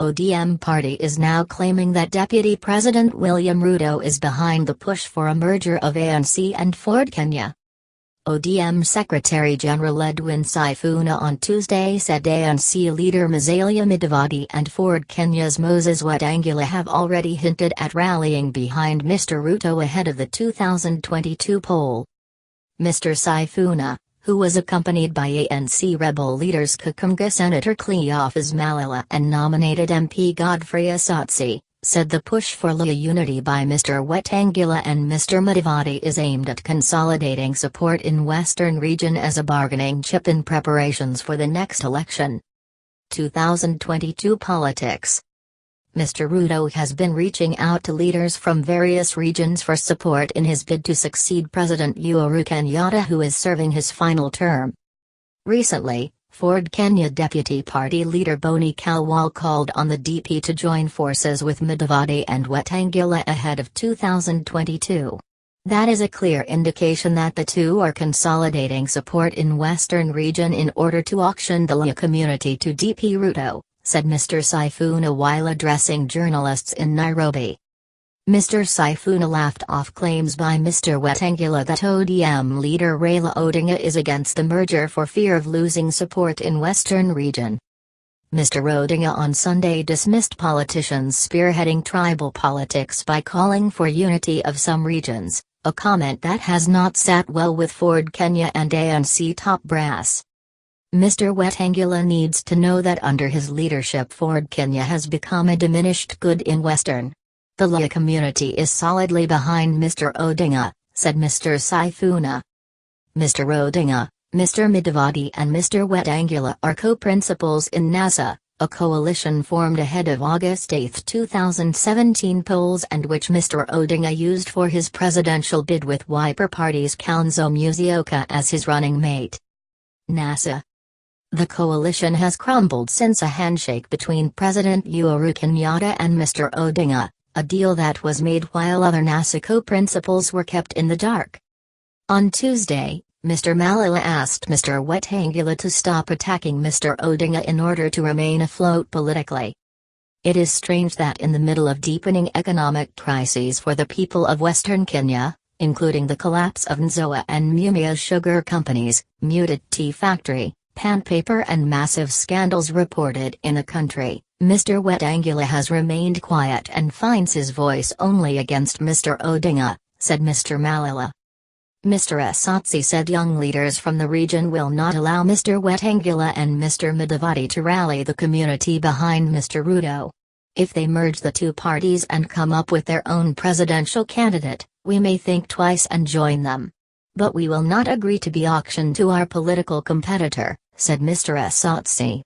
ODM party is now claiming that Deputy President William Ruto is behind the push for a merger of ANC and Ford-Kenya. ODM Secretary-General Edwin Sifuna on Tuesday said ANC leader Musalia Mudavadi and Ford-Kenya's Moses Wetang'ula have already hinted at rallying behind Mr Ruto ahead of the 2022 poll. Mr Sifuna, who was accompanied by ANC rebel leaders Kakamega Senator Cleophas Malala and nominated MP Godfrey Osotsi, said the push for Luhya unity by Mr Wetang'ula and Mr Mudavadi is aimed at consolidating support in Western region as a bargaining chip in preparations for the next election. 2022 politics. Mr Ruto has been reaching out to leaders from various regions for support in his bid to succeed President Uhuru Kenyatta, who is serving his final term. Recently, Ford-Kenya Deputy Party leader Boni Khalwale called on the DP to join forces with Mudavadi and Wetang'ula ahead of 2022. That is a clear indication that the two are consolidating support in Western region in order to auction the Luhya community to DP Ruto, said Mr Sifuna while addressing journalists in Nairobi. Mr Sifuna laughed off claims by Mr Wetang'ula that ODM leader Raila Odinga is against the merger for fear of losing support in Western region. Mr Odinga on Sunday dismissed politicians spearheading tribal politics by calling for unity of some regions, a comment that has not sat well with Ford-Kenya and ANC top brass. Mr Wetang'ula needs to know that under his leadership Ford-Kenya has become a diminished good in Western. The Luhya community is solidly behind Mr Odinga, said Mr Sifuna. Mr Odinga, Mr Mudavadi and Mr Wetang'ula are co-principals in NASA, a coalition formed ahead of August 8, 2017 polls and which Mr Odinga used for his presidential bid with Wiper Party's Kalonzo Musyoka as his running mate. NASA. The coalition has crumbled since a handshake between President Uhuru Kenyatta and Mr Odinga, a deal that was made while other NASA co-principals were kept in the dark. On Tuesday, Mr Malala asked Mr Wetang'ula to stop attacking Mr Odinga in order to remain afloat politically. It is strange that in the middle of deepening economic crises for the people of Western Kenya, including the collapse of Nzoia and Mumia sugar companies, muted tea factory, pan paper and massive scandals reported in the country, Mr Wetang'ula has remained quiet and finds his voice only against Mr Odinga, said Mr Malala. Mr Osotsi said young leaders from the region will not allow Mr Wetang'ula and Mr Mudavadi to rally the community behind Mr Ruto. If they merge the two parties and come up with their own presidential candidate, we may think twice and join them. But we will not agree to be auctioned to our political competitor, said Mr Osotsi.